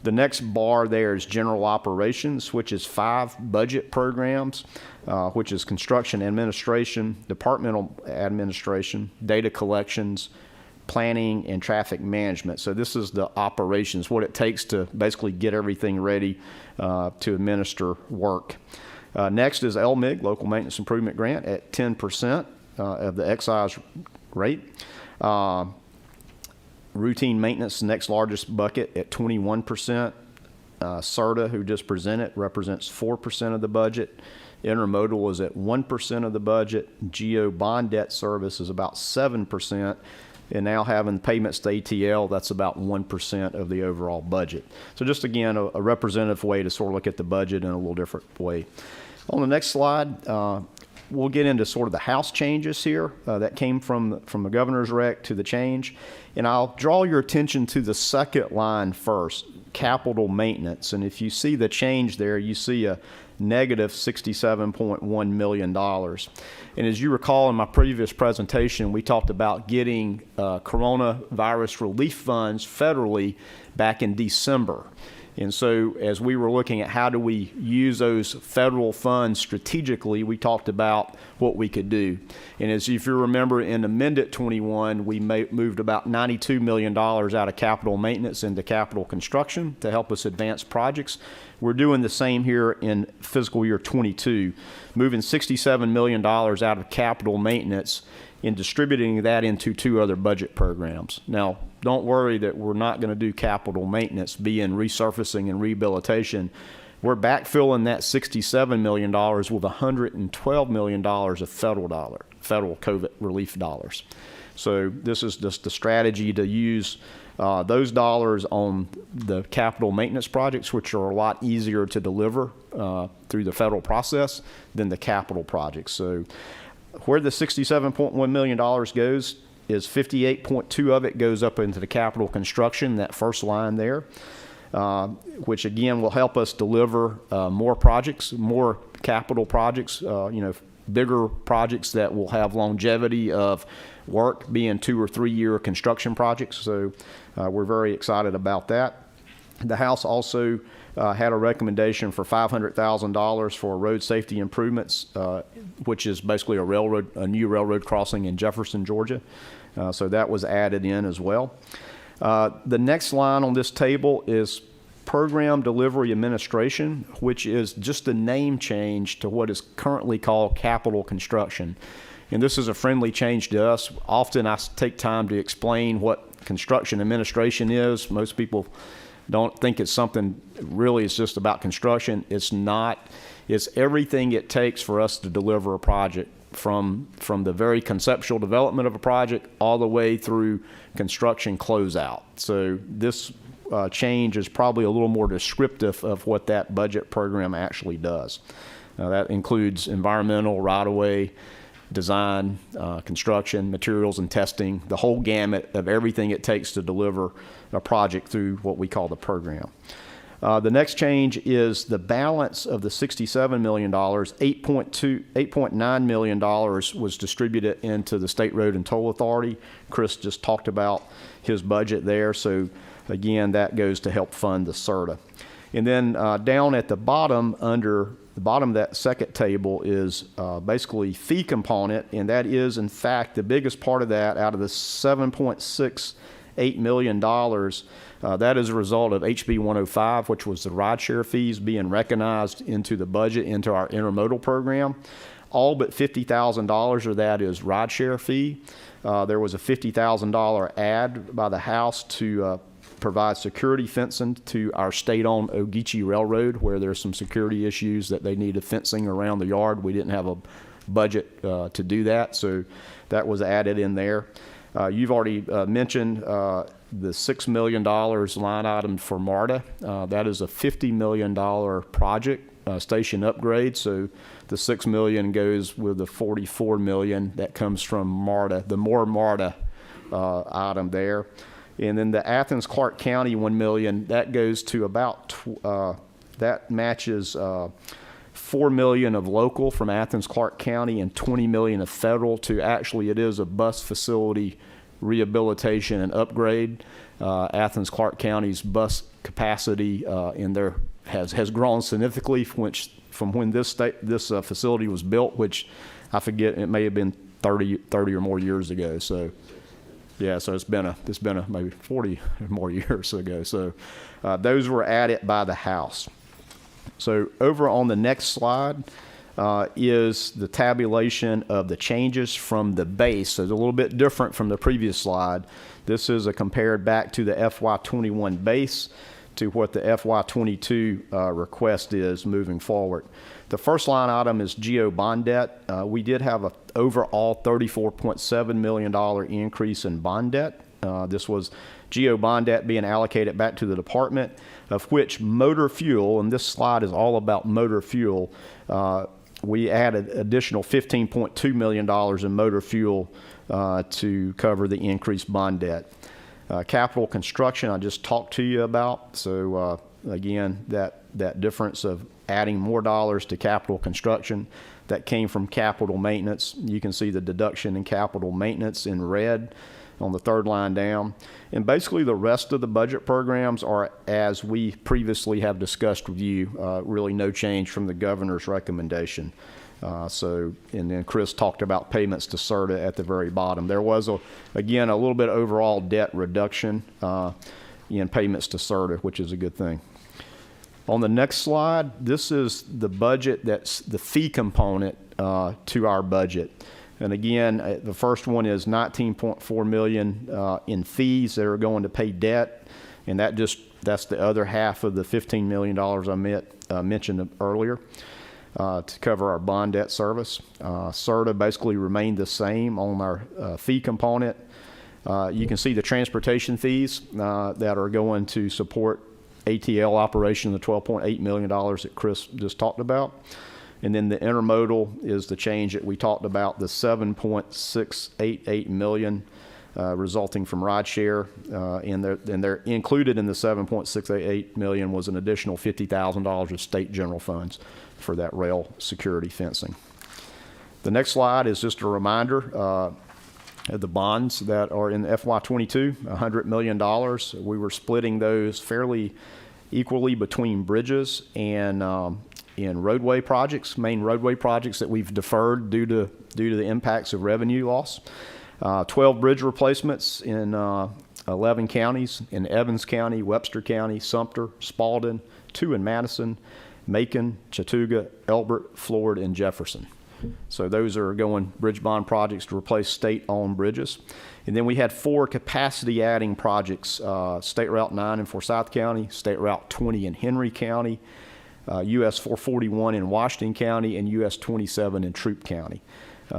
The next bar there is general operations, which is 5 budget programs, which is construction administration, departmental administration, data collections, planning, and traffic management. So this is the operations, what it takes to basically get everything ready to administer work. Next is LMIG, Local Maintenance Improvement Grant, at 10% of the excise rate. Routine maintenance, next largest bucket at 21%. CERTA, who just presented, represents 4% of the budget. Intermodal is at 1% of the budget. Geo Bond Debt Service is about 7%. And now having payments to ATL, that's about 1% of the overall budget. So just again, a representative way to sort of look at the budget in a little different way. On the next slide, we'll get into sort of the House changes here that came from the governor's rec to the change. And I'll draw your attention to the second line first, capital maintenance. And if you see the change there, you see a negative $67.1 million. And as you recall in my previous presentation, we talked about getting coronavirus relief funds federally back in December. And so as we were looking at how do we use those federal funds strategically, we talked about what we could do. And as if you remember, in Amendment 21, we moved about $92 million out of capital maintenance into capital construction to help us advance projects. We're doing the same here in fiscal year 22, moving $67 million out of capital maintenance and distributing that into 2 other budget programs. Now, don't worry that we're not going to do capital maintenance, being resurfacing and rehabilitation. We're backfilling that $67 million with $112 million of federal COVID relief dollars. So this is just the strategy to use those dollars on the capital maintenance projects, which are a lot easier to deliver through the federal process than the capital projects. So where the $67.1 million goes is 58.2 of it goes up into the capital construction, that first line there, which again will help us deliver more projects, more capital projects, bigger projects that will have longevity of work, being 2 or 3 year construction projects. So we're very excited about that. The House also had a recommendation for $500,000 for road safety improvements, which is basically a new railroad crossing in Jefferson, Georgia. So that was added in as well. The next line on this table is Program Delivery Administration, which is just a name change to what is currently called capital construction. And this is a friendly change to us. Often I take time to explain what construction administration is. Most people don't think it's something really it's just about construction. It's not. It's everything it takes for us to deliver a project, from the very conceptual development of a project all the way through construction closeout. So this change is probably a little more descriptive of what that budget program actually does. That includes environmental, right-of-way, design, construction, materials and testing, the whole gamut of everything it takes to deliver a project through what we call the program. The next change is the balance of the $67 million, $8.9 million was distributed into the State Road and Toll Authority. Chris just talked about his budget there. So again, that goes to help fund the CERTA. And then down at the bottom, under the bottom of that second table is basically fee component, and that is in fact the biggest part of that out of the $7.68 million. That is a result of HB 105, which was the rideshare fees being recognized into the budget, into our intermodal program. All but $50,000 of that is rideshare fee. There was a $50,000 add by the House to provide security fencing to our state-owned Ogeechee Railroad, where there's some security issues that they needed fencing around the yard. We didn't have a budget to do that, so that was added in there. You've already mentioned the $6 million line item for Marta. That is a $50 million project, station upgrade. So the $6 million goes with the $44 million that comes from Marta, the more Marta item there. And then the Athens Clarke County $1 million, that goes to about, that matches $4 million of local from Athens Clarke County and $20 million of federal to actually it is a bus facility rehabilitation and upgrade. Athens Clarke County's bus capacity in there has grown significantly from when this facility was built, which I forget, it may have been 30 or more years ago. So yeah, so it's been a maybe 40 or more years ago. So those were added by the House. So over on the next slide is the tabulation of the changes from the base. So it's a little bit different from the previous slide. This is a compared back to the FY21 base to what the FY22 request is moving forward. The first line item is Geo Bond Debt. We did have an overall $34.7 million increase in bond debt. This was Geo Bond Debt being allocated back to the department, of which motor fuel, and this slide is all about motor fuel, we added additional $15.2 million in motor fuel to cover the increased bond debt. Capital construction I just talked to you about. So again, that difference of adding more dollars to capital construction that came from capital maintenance. You can see the deduction in capital maintenance in red on the third line down. And basically the rest of the budget programs are as we previously have discussed with you, really no change from the governor's recommendation. And then Chris talked about payments to CERTA at the very bottom. There was, again, a little bit overall debt reduction in payments to CERTA, which is a good thing. On the next slide, this is the budget that's the fee component to our budget. And again, the first one is $19.4 million in fees that are going to pay debt, and that's the other half of the $15 million I mentioned earlier to cover our bond debt service. CERTA basically remained the same on our fee component. You can see the transportation fees that are going to support ATL operation, the $12.8 million that Chris just talked about. And then the intermodal is the change that we talked about, the $7.688 million resulting from rideshare. And they're included in the $7.688 million was an additional $50,000 of state general funds for that rail security fencing. The next slide is just a reminder of the bonds that are in FY22, $100 million. We were splitting those fairly equally between bridges and in roadway projects, main roadway projects that we've deferred due to the impacts of revenue loss. 12 bridge replacements in 11 counties, in Evans County, Webster County, Sumter, Spalding, 2 in Madison, Macon, Chattooga, Elbert, Floyd, and Jefferson. So those are going bridge bond projects to replace state-owned bridges. And then we had 4 capacity-adding projects, State Route 9 in Forsyth County, State Route 20 in Henry County, US 441 in Washington County, and US 27 in Troup County.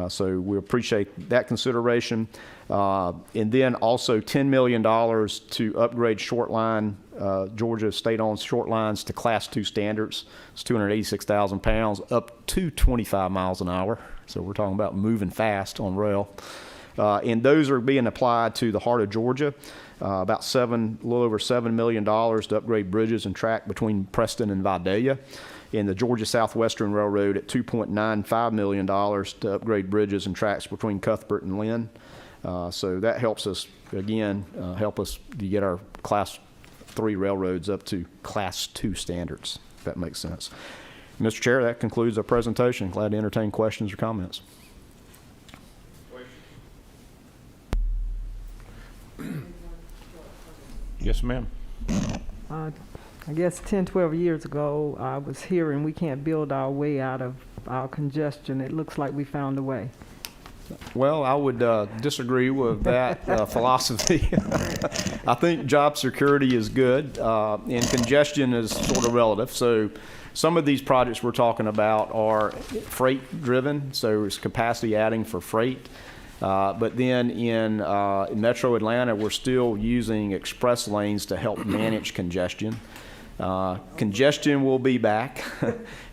So we appreciate that consideration. And then also $10 million to upgrade short line, Georgia state-owned short lines to Class 2 standards. It's 286,000 pounds, up to 25 miles an hour. So we're talking about moving fast on rail. And those are being applied to the heart of Georgia. About a little over $7 million to upgrade bridges and track between Preston and Vidalia. In the Georgia Southwestern Railroad at $2.95 million to upgrade bridges and tracks between Cuthbert and Lynn. So that helps us, again, to get our Class 3 railroads up to Class 2 standards, if that makes sense. Mr. Chair, that concludes our presentation. Glad to entertain questions or comments. Yes, ma'am. I guess 10, 12 years ago, I was hearing we can't build our way out of our congestion. It looks like we found a way. Well, I would disagree with that philosophy. I think job security is good, and congestion is sort of relative. So some of these projects we're talking about are freight driven, so it's capacity adding for freight. But then in Metro Atlanta, we're still using express lanes to help manage congestion. Congestion will be back.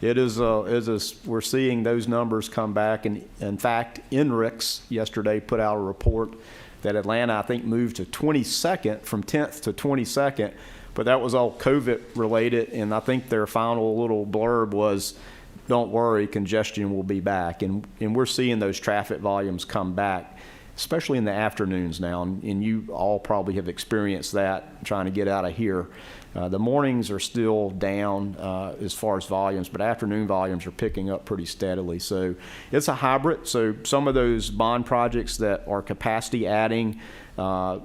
We're seeing those numbers come back. And in fact, INRIX yesterday put out a report that Atlanta, I think, moved to 22nd, from 10th to 22nd, but that was all COVID related. And I think their final little blurb was, don't worry, congestion will be back. And we're seeing those traffic volumes come back, especially in the afternoons now. And you all probably have experienced that trying to get out of here. The mornings are still down as far as volumes, but afternoon volumes are picking up pretty steadily. So it's a hybrid. So some of those bond projects that are capacity adding are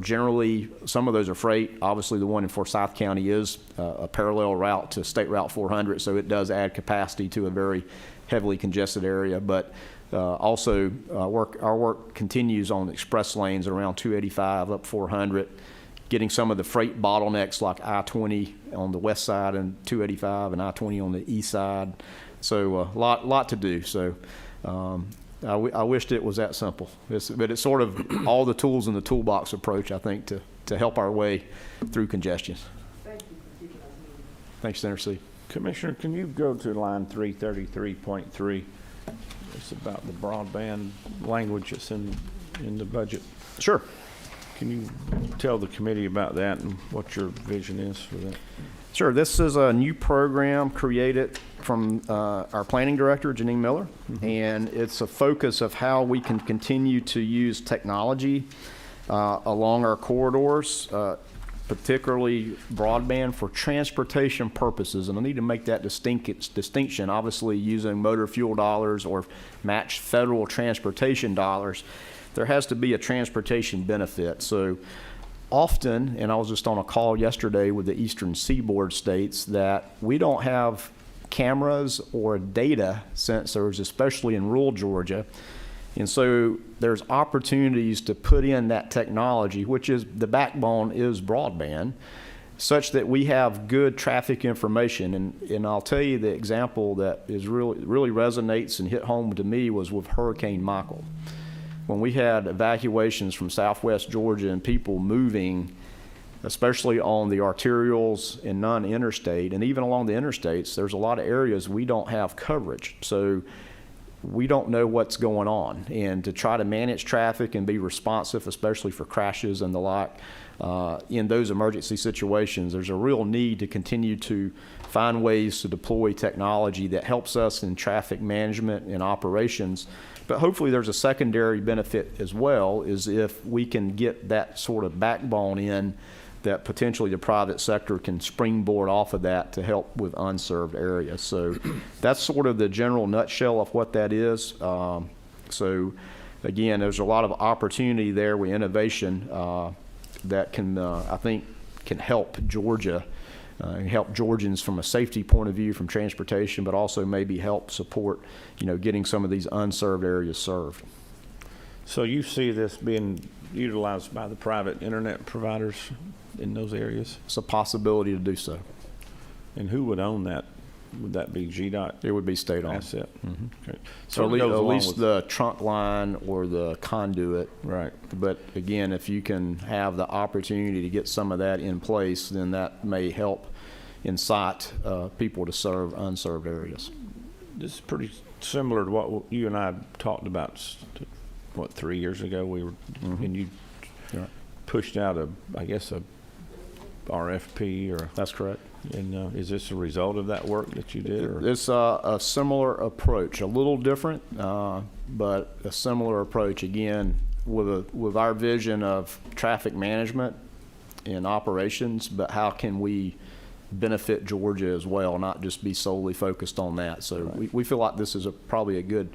generally, some of those are freight. Obviously, the one in Forsyth County is a parallel route to State Route 400, so it does add capacity to a very heavily congested area. But also, our work continues on express lanes around 285 up 400. Getting some of the freight bottlenecks like I-20 on the west side and 285 and I-20 on the east side. So a lot to do. So I wished it was that simple. But it's sort of all the tools in the toolbox approach, I think, to help our way through congestion. Thank you for keeping us moving. Thanks, Senator C. Commissioner, can you go to line 333.3? It's about the broadband language that's in the budget. Sure. Can you tell the committee about that and what your vision is for that? Sure. This is a new program created from our planning director, Janine Miller, and it's a focus of how we can continue to use technology along our corridors, particularly broadband for transportation purposes. And I need to make that distinction, obviously using motor fuel dollars or matched federal transportation dollars. There has to be a transportation benefit. So often, and I was just on a call yesterday with the Eastern Seaboard states, that we don't have cameras or data sensors, especially in rural Georgia. And so there's opportunities to put in that technology, which is the backbone is broadband, such that we have good traffic information. And I'll tell you the example that is really resonates and hit home to me was with Hurricane Michael. When we had evacuations from southwest Georgia and people moving, especially on the arterials and non-interstate, and even along the interstates, there's a lot of areas we don't have coverage. So we don't know what's going on. And to try to manage traffic and be responsive, especially for crashes and the like, in those emergency situations, there's a real need to continue to find ways to deploy technology that helps us in traffic management and operations. But hopefully there's a secondary benefit as well, is if we can get that sort of backbone in, that potentially the private sector can springboard off of that to help with unserved areas. So that's sort of the general nutshell of what that is. So again, there's a lot of opportunity there with innovation that can, I think, can help Georgia, help Georgians from a safety point of view, from transportation, but also maybe help support, getting some of these unserved areas served. So you see this being utilized by the private internet providers in those areas? It's a possibility to do so. And who would own that? Would that be GDOT It would be state-owned. asset? Okay. So it goes at along least with- the trunk line or the conduit. Right. But again, if you can have the opportunity to get some of that in place, then that may help incite people to serve unserved areas. This is pretty similar to what you and I talked about, 3 years ago? We were, and you Right. pushed out a RFP or, That's correct. and is this a result of that work that you did? Or? It's a similar approach, a little different, but a similar approach, again, with our vision of traffic management and operations, but how can we benefit Georgia as well, not just be solely focused on that. So we feel like this is probably a good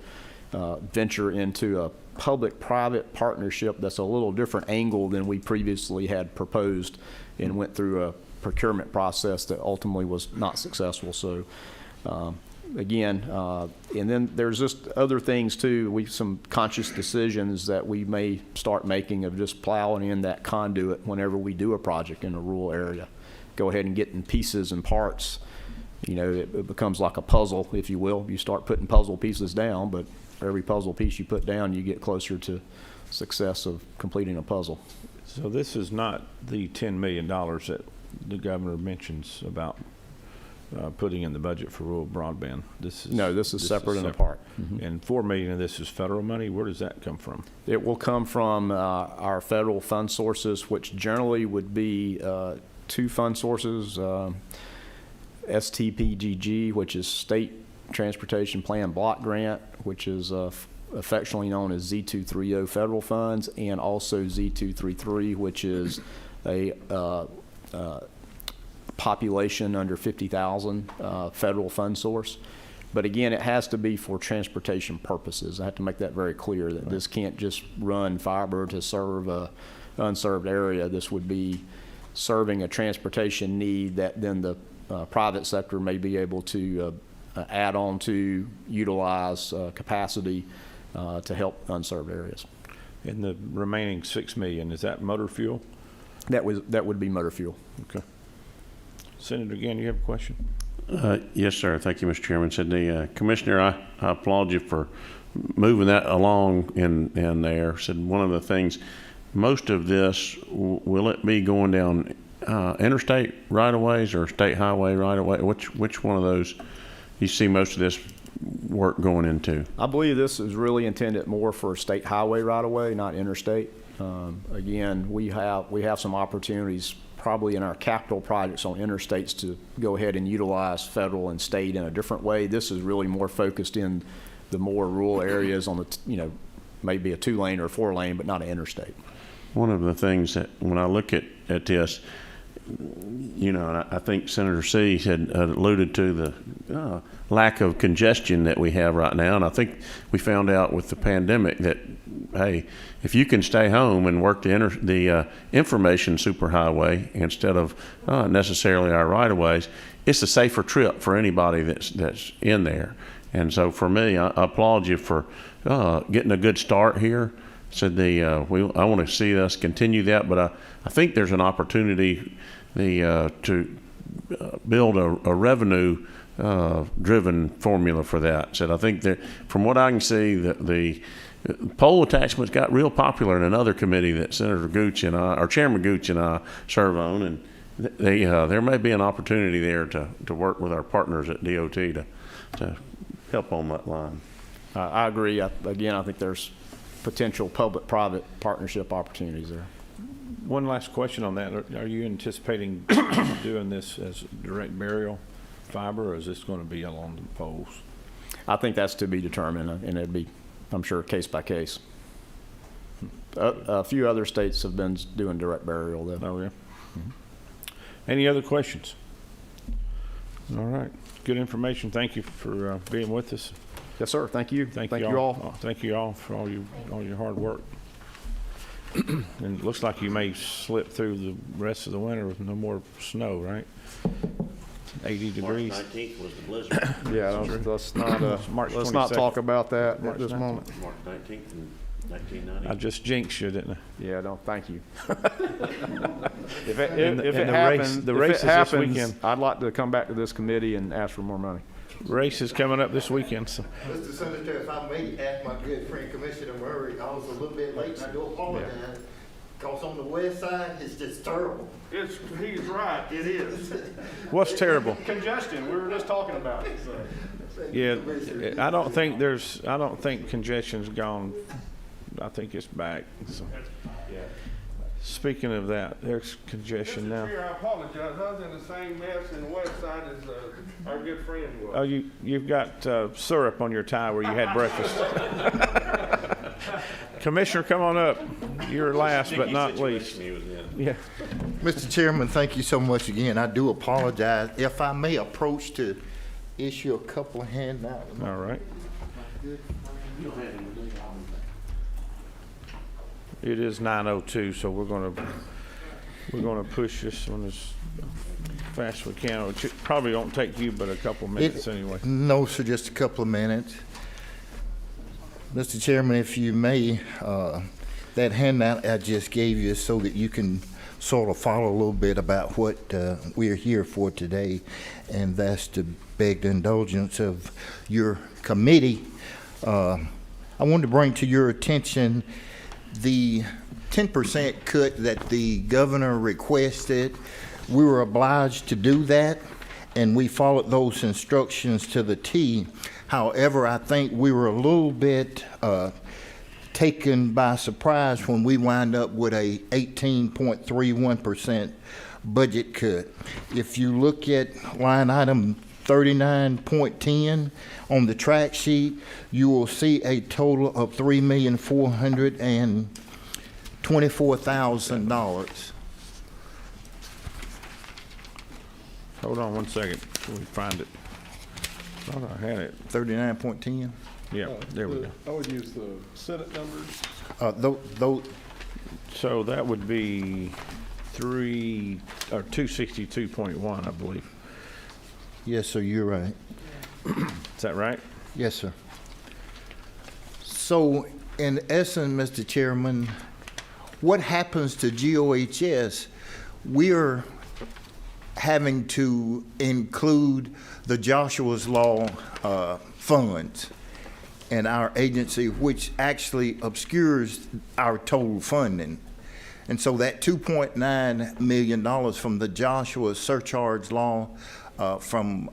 venture into a public-private partnership that's a little different angle than we previously had proposed and went through a procurement process that ultimately was not successful. So again, and then there's just other things too. Some conscious decisions that we may start making of just plowing in that conduit whenever we do a project in a rural area. Go ahead and get in pieces and parts. It becomes like a puzzle, if you will. You start putting puzzle pieces down, but every puzzle piece you put down, you get closer to success of completing a puzzle. So this is not the $10 million that the governor mentions about putting in the budget for rural broadband. No, this is separate and apart. And $4 million of this is federal money. Where does that come from? It will come from our federal fund sources, which generally would be two fund sources, STPGG, which is State Transportation Plan Block Grant, which is affectionately known as Z230 federal funds, and also Z233, which is a population under 50,000 federal fund source. But again, it has to be for transportation purposes. I have to make that very clear that this can't just run fiber to serve a unserved area. This would be serving a transportation need that then the private sector may be able to add on to, utilize capacity to help unserved areas. And the remaining $6 million, is that motor fuel? That would be motor fuel. Okay. Senator, again, you have a question? Yes, sir. Thank you, Mr. Chairman. Said the Commissioner, I applaud you for moving that along in there. Said one of the things, most of this, will it be going down interstate right-of-ways or state highway right-of-way? Which one of those you see most of this work going into? I believe this is really intended more for state highway right-of-way, not interstate. Again, we have some opportunities probably in our capital projects on interstates to go ahead and utilize federal and state in a different way. This is really more focused in the more rural areas on the, maybe a 2-lane or a 4-lane, but not an interstate. One of the things that when I look at this, and I think Senator C had alluded to the lack of congestion that we have right now. And I think we found out with the pandemic that, hey, if you can stay home and work the information superhighway instead of necessarily our right-of-ways, it's a safer trip for anybody that's in there. And so for me, I applaud you for getting a good start here. Said I want to see us continue that, but I think there's an opportunity to build a revenue driven formula for that. Said I think that from what I can see, the poll attachments got real popular in another committee that Senator Gooch and I, or Chairman Gooch and I, serve on, and there may be an opportunity there to work with our partners at DOT to help on that line. I agree. Again, I think there's potential public-private partnership opportunities there. One last question on that. Are you anticipating doing this as direct burial fiber, or is this going to be along the poles? I think that's to be determined, and it'd be, I'm sure, case by case. A few other states have been doing direct burial, though. Oh, yeah. Any other questions? All right. Good information. Thank you for being with us. Yes, sir. Thank you. Thank you all. Thank you all for all your hard work. And it looks like you may slip through the rest of the winter with no more snow, right? 80 degrees. March 19th was the blizzard. Yeah, let's not talk about that at this moment. March 19th in 1990. I just jinxed you, didn't I? Yeah, no, thank you. If And it the happens, race is this weekend. I'd like to come back to this committee and ask for more money. Race is coming up this weekend, so. Mr. Senator, if I may ask my good friend Commissioner Murray, I was a little bit late, I do apologize. Because on the west side, it's just terrible. He's right, it is. What's terrible? Congestion, we were just talking about it, so. Yeah, I don't think congestion's gone. I think it's back. So. Speaking of that, there's congestion now. Mr. Chair, I apologize, I was in the same mess in the west side as our good friend was. Oh, you've got syrup on your tie where you had breakfast. Commissioner, come on up. You're last but not least. Yeah. Mr. Chairman, thank you so much again. I do apologize. If I may approach to issue a couple of handouts. All right. It is 9:02, so we're gonna push this one as fast as we can. It probably won't take you but a couple of minutes anyway. No, sir, just a couple of minutes. Mr. Chairman, if you may, that handout I just gave you is so that you can sort of follow a little bit about what we're here for today, and that's to beg the indulgence of your committee I wanted to bring to your attention the 10% cut that the governor requested. We were obliged to do that, and we followed those instructions to the T. However, I think we were a little bit taken by surprise when we wind up with a 18.31% budget cut. If you look at line item 39.10 on the track sheet, you will see a total of $3,424,000. Hold on one second till we find it. Thought I had it. 39.10. Yeah, there we go. I would use the Senate numbers. So that would be 262.1, I believe. Yes, sir, you're right. Is that right? Yes, sir. So, in essence, Mr. Chairman, what happens to GOHS, we're having to include the Joshua's Law funds in our agency, which actually obscures our total funding. And so that $2.9 million from the Joshua Surcharge Law from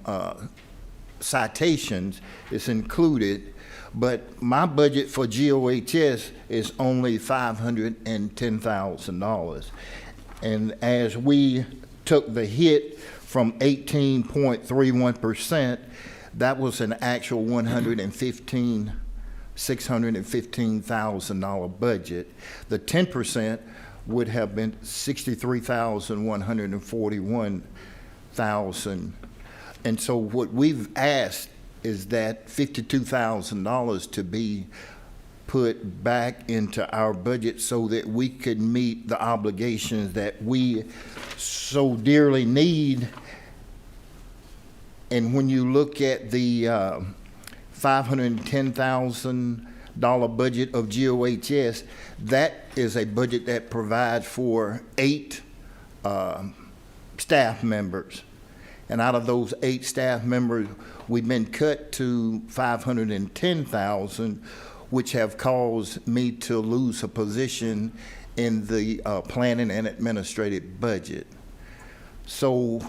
citations is included, but my budget for GOHS is only $510,000. And as we took the hit from 18.31%, that was an actual $615,000 budget. The 10% would have been $63,141,000. And so what we've asked is that $52,000 to be put back into our budget so that we could meet the obligations that we so dearly need. And when you look at the $510,000 budget of GOHS, that is a budget that provides for 8 staff members. And out of those 8 staff members, we've been cut to $510,000, which have caused me to lose a position in the planning and administrative budget. So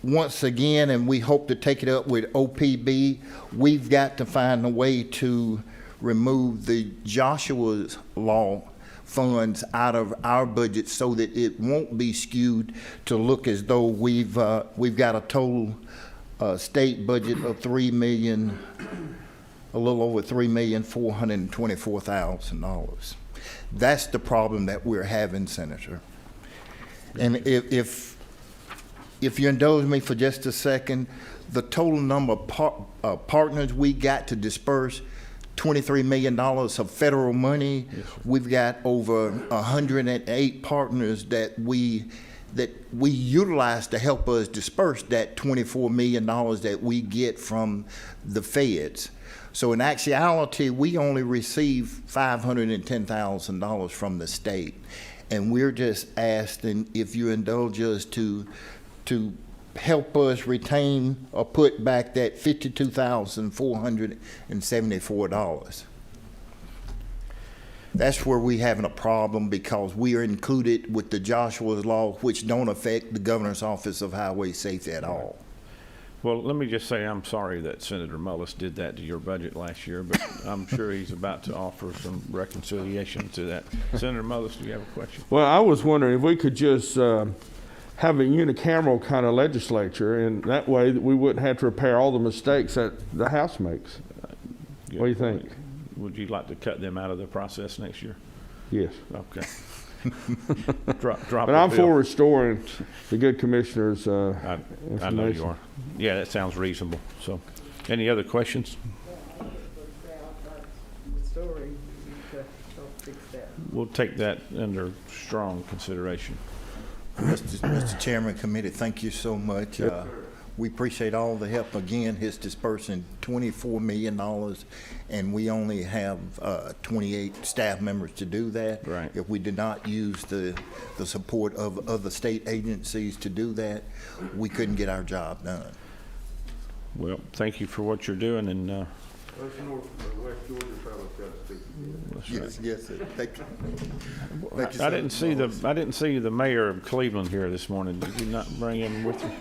once again, and we hope to take it up with OPB, we've got to find a way to remove the Joshua's Law funds out of our budget so that it won't be skewed to look as though we've got a total state budget of a little over $3,424,000. That's the problem that we're having, Senator. And if you indulge me for just a second, the total number of partners we got to disperse $23 million of federal money. Yes, we've got over 108 partners that we utilize to help us disperse that $24 million that we get from the feds. So in actuality, we only receive $510,000 from the state. And we're just asking if you indulge us to help us retain or put back that $52,474. That's where we're having a problem because we are included with the Joshua's Law, which don't affect the Governor's Office of Highway Safety at all. Well, let me just say I'm sorry that Senator Mullis did that to your budget last year, but I'm sure he's about to offer some reconciliation to that. Senator Mullis, do you have a question? Well, I was wondering if we could just have a unicameral kind of legislature, and that way that we wouldn't have to repair all the mistakes that the House makes. What do you think? Would you like to cut them out of the process next year? Yes. Okay. Drop but I'm for restoring the good commissioners' I know you are. Yeah, that sounds reasonable. So, any other questions? We'll take that under strong consideration. Mr. Chairman, committee, thank you so much. We appreciate all the help. Again, his dispersing $24 million, and we only have 28 staff members to do that. Right. If we did not use the support of other state agencies to do that, we couldn't get our job done. Well, thank you for what you're doing, and Yes, yes, sir. Thank you. Thank you, I sir. didn't see the mayor of Cleveland here this morning. Did you not bring him with you?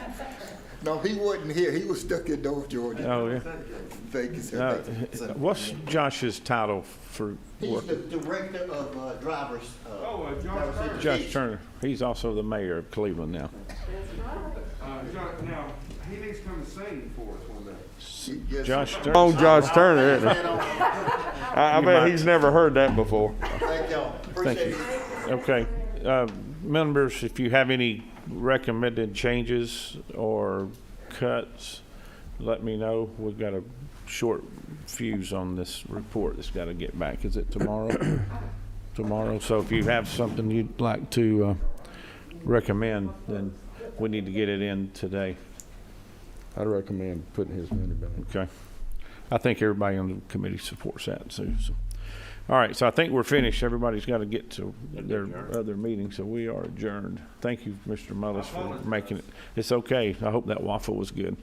No, he wasn't here. He was stuck in North Georgia. Oh, yeah. Thank you, sir. Thank you, sir. What's Josh's title for He's work? the director of drivers. Josh Turner. He's also the mayor of Cleveland now. Now, he needs to come and sing for us one day. Yes, Josh sir. Turner. Oh, Josh Turner, isn't it? Thank I bet he's never heard that before. y'all. Thank Appreciate you. it. Okay. Members, if you have any recommended changes or cuts, let me know. We've got a short fuse on this report that's got to get back. Is it tomorrow? Tomorrow. So if you have something you'd like to recommend, then we need to get it in today. I'd recommend putting his money back. Okay. I think everybody on the committee supports that too. So. All right, so I think we're finished. Everybody's got to get to their other meeting, so we are adjourned. Thank you, Mr. Mullis, for making it. It's okay. I hope that waffle was good.